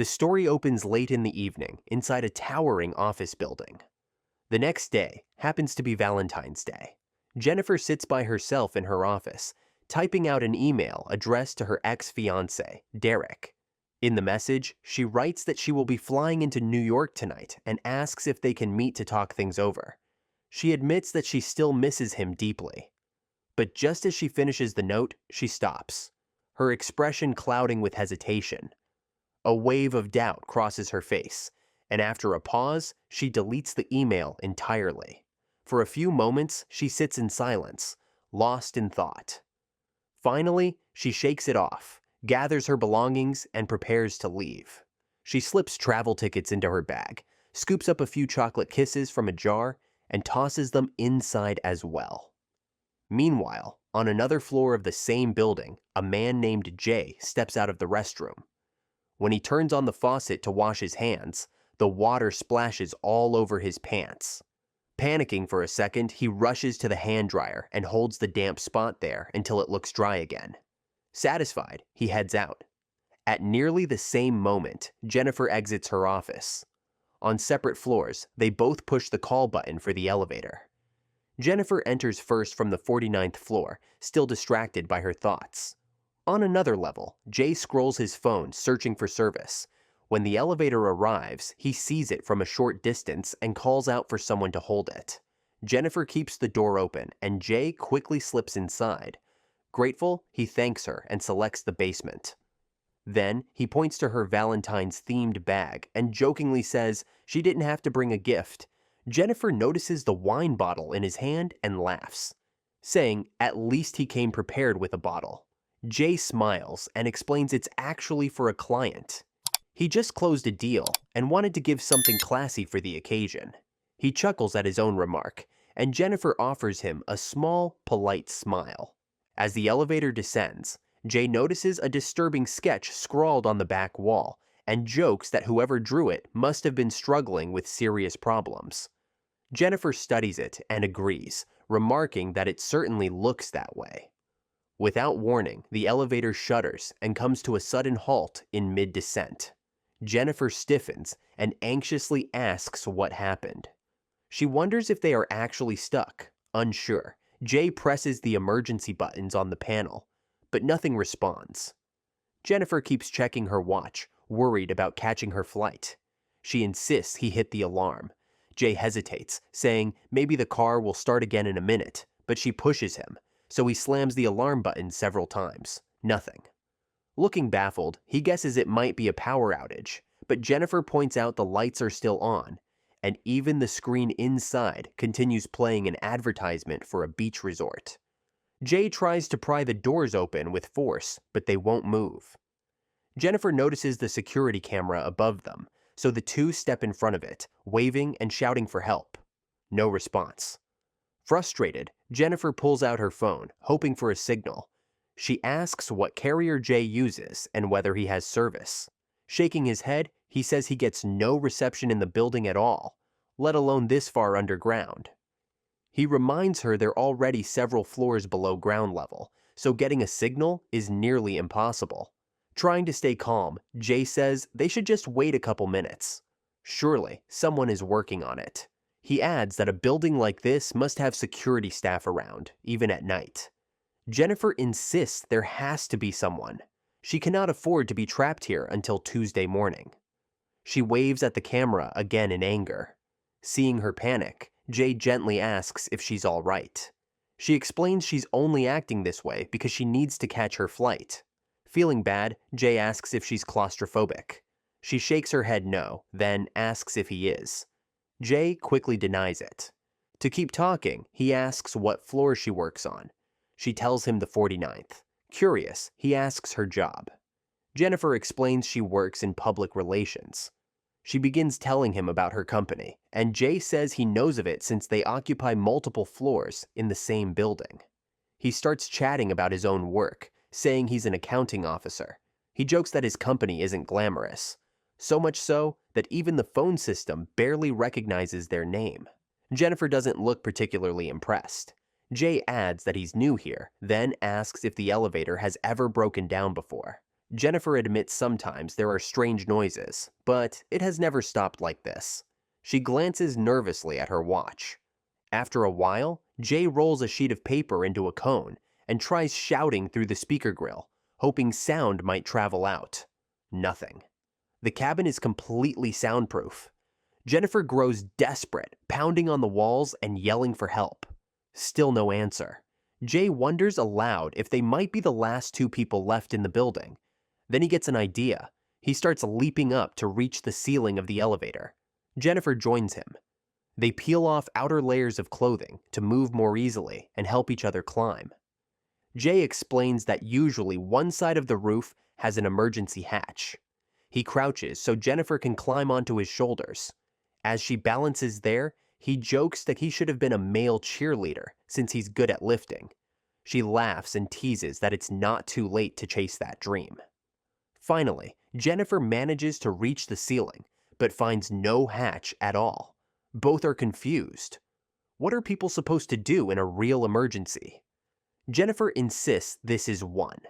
The story opens late in the evening inside a towering office building. The next day happens to be Valentine's Day. Jennifer sits by herself in her office, typing out an email addressed to her ex-fiancé, Derek. In the message, she writes that she will be flying into New York tonight and asks if they can meet to talk things over. She admits that she still misses him deeply. But just as she finishes the note, she stops, her expression clouding with hesitation. A wave of doubt crosses her face, and after a pause, she deletes the email entirely. For a few moments, she sits in silence, lost in thought. Finally, she shakes it off, gathers her belongings, and prepares to leave. She slips travel tickets into her bag, scoops up a few chocolate kisses from a jar, and tosses them inside as well. Meanwhile, on another floor of the same building, a man named Jay steps out of the restroom. When he turns on the faucet to wash his hands, the water splashes all over his pants. Panicking for a second, he rushes to the hand dryer and holds the damp spot there until it looks dry again. Satisfied, he heads out. At nearly the same moment, Jennifer exits her office. On separate floors, they both push the call button for the elevator. Jennifer enters first from the 49th floor, still distracted by her thoughts. On another level, Jay scrolls his phone searching for service. When the elevator arrives, he sees it from a short distance and calls out for someone to hold it. Jennifer keeps the door open, and Jay quickly slips inside. Grateful, he thanks her and selects the basement. Then, he points to her Valentine's themed bag and jokingly says she didn't have to bring a gift. Jennifer notices the wine bottle in his hand and laughs, saying at least he came prepared with a bottle. Jay smiles and explains it's actually for a client. He just closed a deal and wanted to give something classy for the occasion. He chuckles at his own remark, and Jennifer offers him a small, polite smile. As the elevator descends, Jay notices a disturbing sketch scrawled on the back wall and jokes that whoever drew it must have been struggling with serious problems. Jennifer studies it and agrees, remarking that it certainly looks that way. Without warning, the elevator shudders and comes to a sudden halt in mid-descent. Jennifer stiffens and anxiously asks what happened. She wonders if they are actually stuck. Unsure, Jay presses the emergency buttons on the panel, but nothing responds. Jennifer keeps checking her watch, worried about catching her flight. She insists he hit the alarm. Jay hesitates, saying maybe the car will start again in a minute, but she pushes him, so he slams the alarm button several times. Nothing. Looking baffled, he guesses it might be a power outage, but Jennifer points out the lights are still on, and even the screen inside continues playing an advertisement for a beach resort. Jay tries to pry the doors open with force, but they won't move. Jennifer notices the security camera above them, so the two step in front of it, waving and shouting for help. No response. Frustrated, Jennifer pulls out her phone, hoping for a signal. She asks what carrier Jay uses and whether he has service. Shaking his head, he says he gets no reception in the building at all, let alone this far underground. He reminds her they're already several floors below ground level, so getting a signal is nearly impossible. Trying to stay calm, Jay says they should just wait a couple minutes. Surely, someone is working on it. He adds that a building like this must have security staff around, even at night. Jennifer insists there has to be someone. She cannot afford to be trapped here until Tuesday morning. She waves at the camera again in anger. Seeing her panic, Jay gently asks if she's all right. She explains she's only acting this way because she needs to catch her flight. Feeling bad, Jay asks if she's claustrophobic. She shakes her head no, then asks if he is. Jay quickly denies it. To keep talking, he asks what floor she works on. She tells him the 49th. Curious, he asks her job. Jennifer explains she works in public relations. She begins telling him about her company, and Jay says he knows of it since they occupy multiple floors in the same building. He starts chatting about his own work, saying he's an accounting officer. He jokes that his company isn't glamorous. So much so that even the phone system barely recognizes their name. Jennifer doesn't look particularly impressed. Jay adds that he's new here, then asks if the elevator has ever broken down before. Jennifer admits sometimes there are strange noises, but it has never stopped like this. She glances nervously at her watch. After a while, Jay rolls a sheet of paper into a cone and tries shouting through the speaker grill, hoping sound might travel out. Nothing. The cabin is completely soundproof. Jennifer grows desperate, pounding on the walls and yelling for help. Still no answer. Jay wonders aloud if they might be the last two people left in the building. Then he gets an idea. He starts leaping up to reach the ceiling of the elevator. Jennifer joins him. They peel off outer layers of clothing to move more easily and help each other climb. Jay explains that usually one side of the roof has an emergency hatch. He crouches so Jennifer can climb onto his shoulders. As she balances there, he jokes that he should have been a male cheerleader since he's good at lifting. She laughs and teases that it's not too late to chase that dream. Finally, Jennifer manages to reach the ceiling, but finds no hatch at all. Both are confused. What are people supposed to do in a real emergency? Jennifer insists this is one.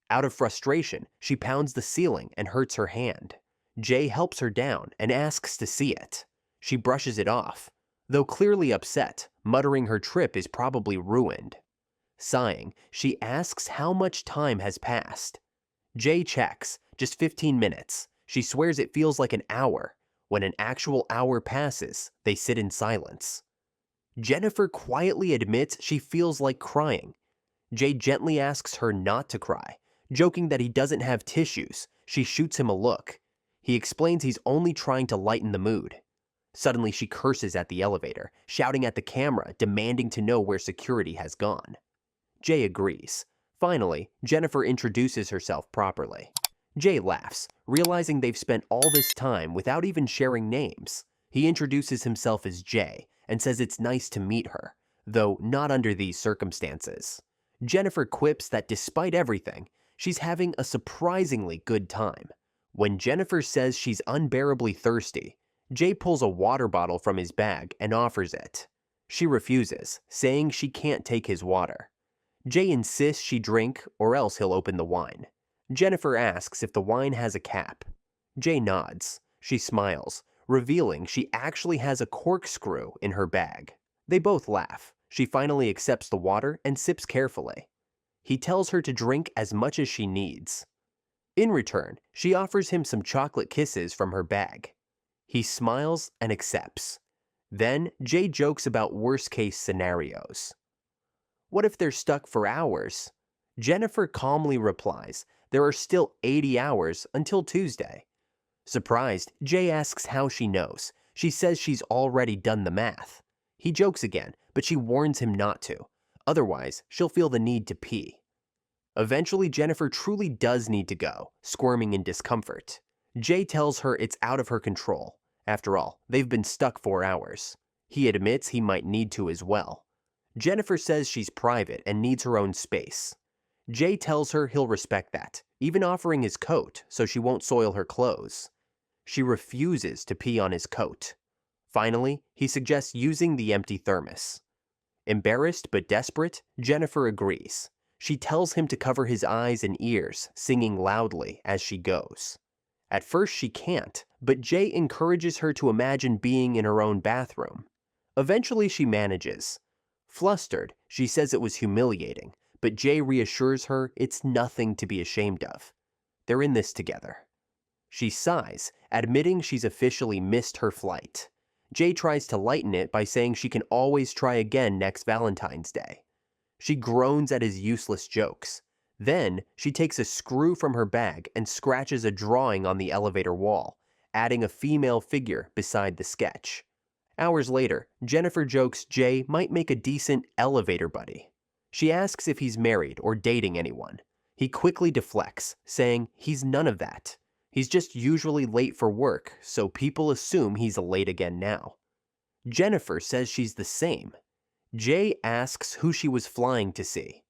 Out of frustration, she pounds the ceiling and hurts her hand. Jay helps her down and asks to see it. She brushes it off, though clearly upset, muttering her trip is probably ruined. Sighing, she asks how much time has passed. Jay checks, just 15 minutes. She swears it feels like an hour. When an actual hour passes, they sit in silence. Jennifer quietly admits she feels like crying. Jay gently asks her not to cry, joking that he doesn't have tissues. She shoots him a look. He explains he's only trying to lighten the mood. Suddenly she curses at the elevator, shouting at the camera, demanding to know where security has gone. Jay agrees. Finally, Jennifer introduces herself properly. Jay laughs, realizing they've spent all this time without even sharing names. He introduces himself as Jay and says it's nice to meet her, though not under these circumstances. Jennifer quips that despite everything, she's having a surprisingly good time. When Jennifer says she's unbearably thirsty, Jay pulls a water bottle from his bag and offers it. She refuses, saying she can't take his water. Jay insists she drink or else he'll open the wine. Jennifer asks if the wine has a cap. Jay nods. She smiles, revealing she actually has a corkscrew in her bag. They both laugh. She finally accepts the water and sips carefully. He tells her to drink as much as she needs. In return, she offers him some chocolate kisses from her bag. He smiles and accepts. Then, Jay jokes about worst-case scenarios. What if they're stuck for hours? Jennifer calmly replies there are still 80 hours until Tuesday. Surprised, Jay asks how she knows. She says she's already done the math. He jokes again, but she warns him not to. Otherwise, she'll feel the need to pee. Eventually, Jennifer truly does need to go, squirming in discomfort. Jay tells her it's out of her control. After all, they've been stuck 4 hours. He admits he might need to as well. Jennifer says she's private and needs her own space. Jay tells her he'll respect that, even offering his coat so she won't soil her clothes. She refuses to pee on his coat. Finally, he suggests using the empty thermos. Embarrassed but desperate, Jennifer agrees. She tells him to cover his eyes and ears, singing loudly as she goes. At first she can't, but Jay encourages her to imagine being in her own bathroom. Eventually she manages. Flustered, she says it was humiliating, but Jay reassures her it's nothing to be ashamed of. They're in this together. She sighs, admitting she's officially missed her flight. Jay tries to lighten it by saying she can always try again next Valentine's Day. She groans at his useless jokes. Then, she takes a screw from her bag and scratches a drawing on the elevator wall, adding a female figure beside the sketch. Hours later, Jennifer jokes Jay might make a decent elevator buddy. She asks if he's married or dating anyone. He quickly deflects, saying he's none of that. He's just usually late for work, so people assume he's late again now. Jennifer says she's the same. Jay asks who she was flying to see.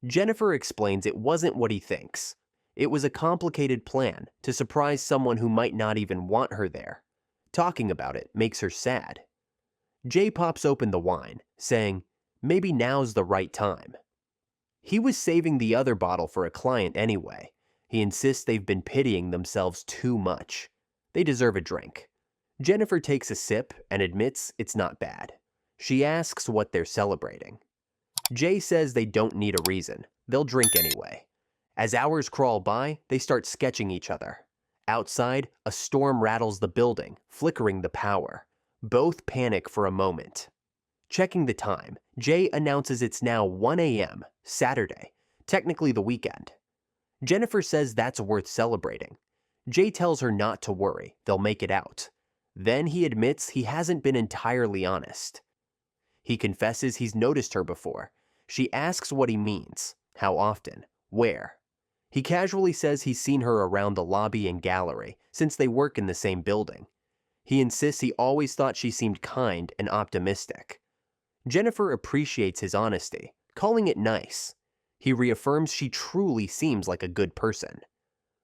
Jennifer explains it wasn't what he thinks. It was a complicated plan to surprise someone who might not even want her there. Talking about it makes her sad. Jay pops open the wine, saying, maybe now's the right time. He was saving the other bottle for a client anyway. He insists they've been pitying themselves too much. They deserve a drink. Jennifer takes a sip and admits it's not bad. She asks what they're celebrating. Jay says they don't need a reason. They'll drink anyway. As hours crawl by, they start sketching each other. Outside, a storm rattles the building, flickering the power. Both panic for a moment. Checking the time, Jay announces it's now 1 a.m., Saturday, technically the weekend. Jennifer says that's worth celebrating. Jay tells her not to worry, they'll make it out. Then he admits he hasn't been entirely honest. He confesses he's noticed her before. She asks what he means, how often, where. He casually says he's seen her around the lobby and gallery, since they work in the same building. He insists he always thought she seemed kind and optimistic. Jennifer appreciates his honesty, calling it nice. He reaffirms she truly seems like a good person.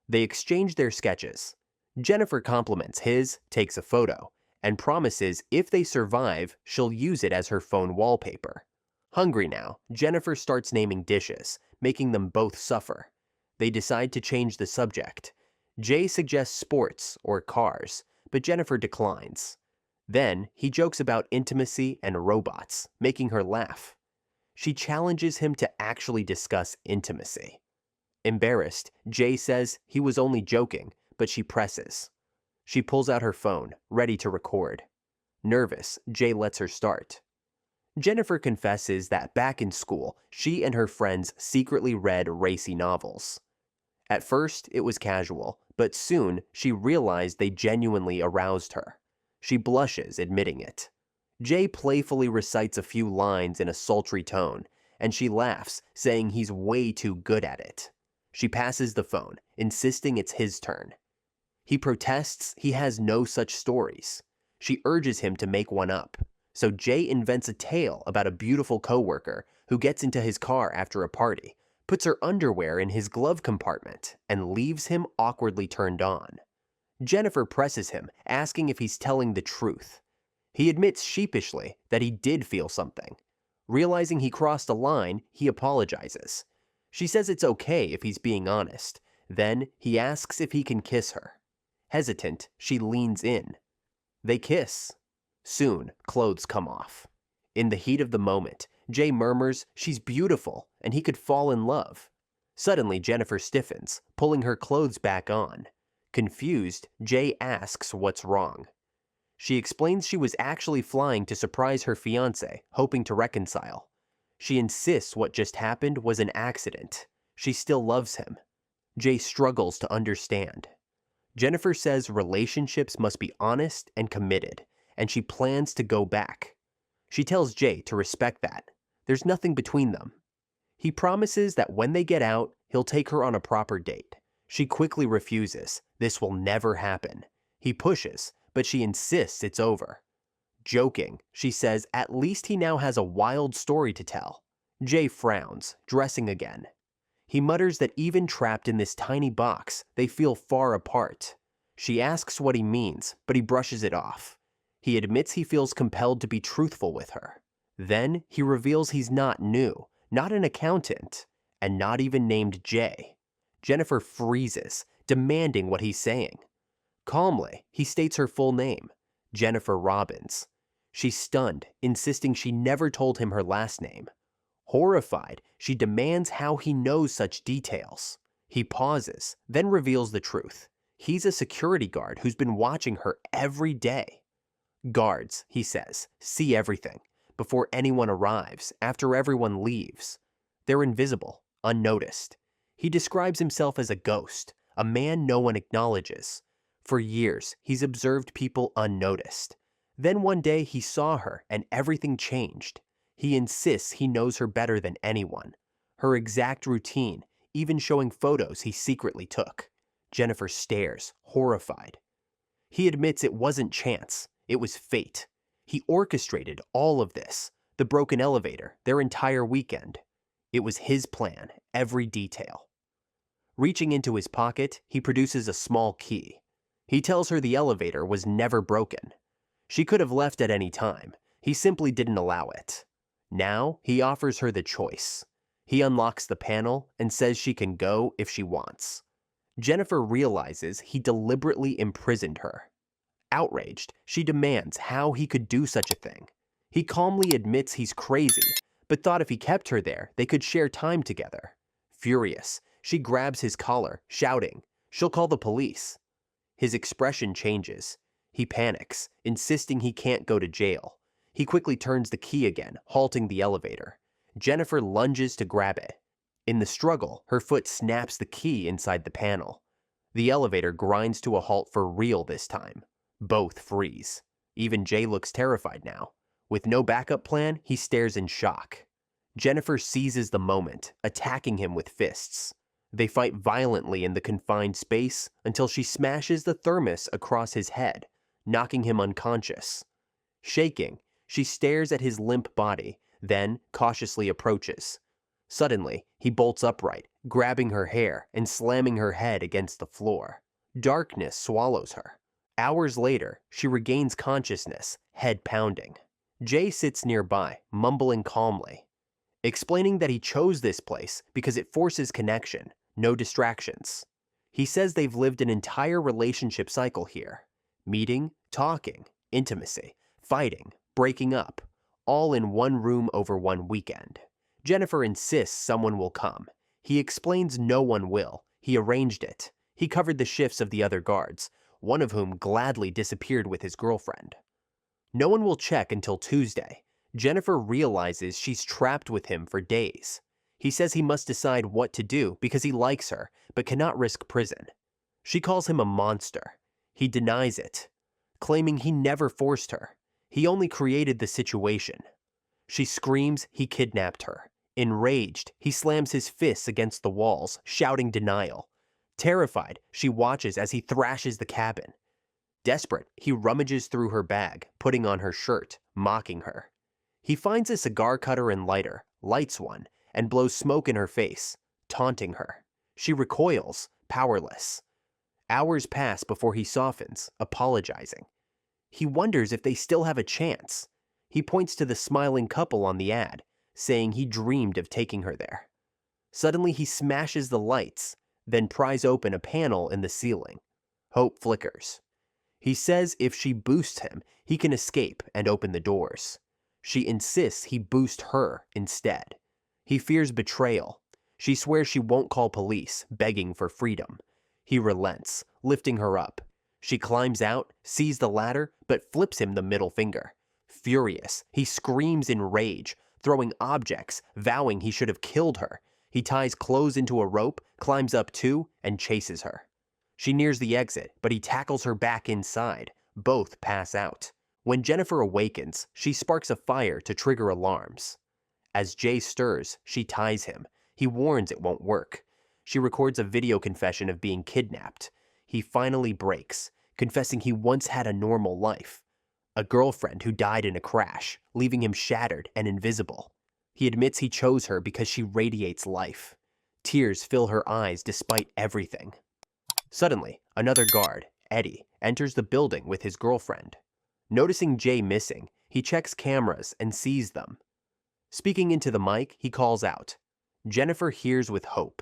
They exchange their sketches. Jennifer compliments his, takes a photo, and promises if they survive, she'll use it as her phone wallpaper. Hungry now, Jennifer starts naming dishes, making them both suffer. They decide to change the subject. Jay suggests sports or cars, but Jennifer declines. Then, he jokes about intimacy and robots, making her laugh. She challenges him to actually discuss intimacy. Embarrassed, Jay says he was only joking, but she presses. She pulls out her phone, ready to record. Nervous, Jay lets her start. Jennifer confesses that back in school, she and her friends secretly read racy novels. At first, it was casual, but soon she realized they genuinely aroused her. She blushes, admitting it. Jay playfully recites a few lines in a sultry tone, and she laughs, saying he's way too good at it. She passes the phone, insisting it's his turn. He protests he has no such stories. She urges him to make one up, so Jay invents a tale about a beautiful coworker who gets into his car after a party, puts her underwear in his glove compartment, and leaves him awkwardly turned on. Jennifer presses him, asking if he's telling the truth. He admits sheepishly that he did feel something. Realizing he crossed a line, he apologizes. She says it's okay if he's being honest. Then he asks if he can kiss her. Hesitant, she leans in. They kiss. Soon, clothes come off. In the heat of the moment, Jay murmurs she's beautiful and he could fall in love. Suddenly, Jennifer stiffens, pulling her clothes back on. Confused, Jay asks what's wrong. She explains she was actually flying to surprise her fiancé, hoping to reconcile. She insists what just happened was an accident. She still loves him. Jay struggles to understand. Jennifer says relationships must be honest and committed, and she plans to go back. She tells Jay to respect that. There's nothing between them. He promises that when they get out, he'll take her on a proper date. She quickly refuses. This will never happen. He pushes, but she insists it's over. Joking, she says at least he now has a wild story to tell. Jay frowns, dressing again. He mutters that even trapped in this tiny box, they feel far apart. She asks what he means, but he brushes it off. He admits he feels compelled to be truthful with her. Then he reveals he's not new, not an accountant, and not even named Jay. Jennifer freezes, demanding what he's saying. Calmly, he states her full name, Jennifer Robbins. She's stunned, insisting she never told him her last name. Horrified, she demands how he knows such details. He pauses, then reveals the truth. He's a security guard who's been watching her every day. Guards, he says, see everything, before anyone arrives, after everyone leaves. They're invisible, unnoticed. He describes himself as a ghost, a man no one acknowledges. For years, he's observed people unnoticed. Then one day he saw her and everything changed. He insists he knows her better than anyone. Her exact routine, even showing photos he secretly took. Jennifer stares, horrified. He admits it wasn't chance, it was fate. He orchestrated all of this, the broken elevator, their entire weekend. It was his plan, every detail. Reaching into his pocket, he produces a small key. He tells her the elevator was never broken. She could have left at any time. He simply didn't allow it. Now, he offers her the choice. He unlocks the panel and says she can go if she wants. Jennifer realizes he deliberately imprisoned her. Outraged, she demands how he could do such a thing. He calmly admits he's crazy, but thought if he kept her there, they could share time together. Furious, she grabs his collar, shouting, "She'll call the police." His expression changes. He panics, insisting he can't go to jail. He quickly turns the key again, halting the elevator. Jennifer lunges to grab it. In the struggle, her foot snaps the key inside the panel. The elevator grinds to a halt for real this time. Both freeze. Even Jay looks terrified now. With no backup plan, he stares in shock. Jennifer seizes the moment, attacking him with fists. They fight violently in the confined space until she smashes the thermos across his head, knocking him unconscious. Shaking, she stares at his limp body, then cautiously approaches. Suddenly, he bolts upright, grabbing her hair and slamming her head against the floor. Darkness swallows her. Hours later, she regains consciousness, head pounding. Jay sits nearby, mumbling calmly, explaining that he chose this place because it forces connection, no distractions. He says they've lived an entire relationship cycle here. Meeting, talking, intimacy, fighting, breaking up, all in one room over one weekend. Jennifer insists someone will come. He explains no one will. He arranged it. He covered the shifts of the other guards, one of whom gladly disappeared with his girlfriend. No one will check until Tuesday. Jennifer realizes she's trapped with him for days. He says he must decide what to do because he likes her, but cannot risk prison. She calls him a monster. He denies it, claiming he never forced her. He only created the situation. She screams he kidnapped her. Enraged, he slams his fists against the walls, shouting denial. Terrified, she watches as he thrashes the cabin. Desperate, he rummages through her bag, putting on her shirt, mocking her. He finds a cigar cutter and lighter, lights one, and blows smoke in her face, taunting her. She recoils, powerless. Hours pass before he softens, apologizing. He wonders if they still have a chance. He points to the smiling couple on the ad, saying he dreamed of taking her there. Suddenly he smashes the lights, then pries open a panel in the ceiling. Hope flickers. He says if she boosts him, he can escape and open the doors. She insists he boost her instead. He fears betrayal. She swears she won't call police, begging for freedom. He relents, lifting her up. She climbs out, sees the ladder, but flips him the middle finger. Furious, he screams in rage, throwing objects, vowing he should have killed her. He ties clothes into a rope, climbs up too, and chases her. She nears the exit, but he tackles her back inside. Both pass out. When Jennifer awakens, she sparks a fire to trigger alarms. As Jay stirs, she ties him. He warns it won't work. She records a video confession of being kidnapped. He finally breaks, confessing he once had a normal life. A girlfriend who died in a crash, leaving him shattered and invisible. He admits he chose her because she radiates life. Tears fill her eyes despite everything. Suddenly, another guard, Eddie, enters the building with his girlfriend. Noticing Jay missing, he checks cameras and sees them. Speaking into the mic, he calls out. Jennifer hears with hope.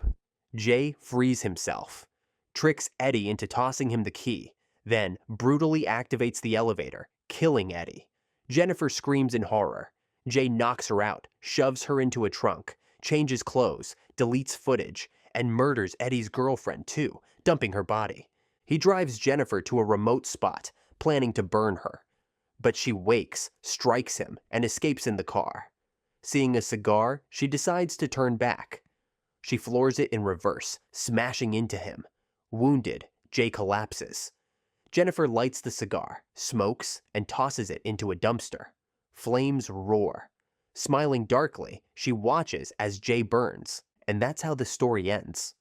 Jay frees himself, tricks Eddie into tossing him the key, then brutally activates the elevator, killing Eddie. Jennifer screams in horror. Jay knocks her out, shoves her into a trunk, changes clothes, deletes footage, and murders Eddie's girlfriend too, dumping her body. He drives Jennifer to a remote spot, planning to burn her. But she wakes, strikes him, and escapes in the car. Seeing a cigar, she decides to turn back. She floors it in reverse, smashing into him. Wounded, Jay collapses. Jennifer lights the cigar, smokes, and tosses it into a dumpster. Flames roar. Smiling darkly, she watches as Jay burns, and that's how the story ends.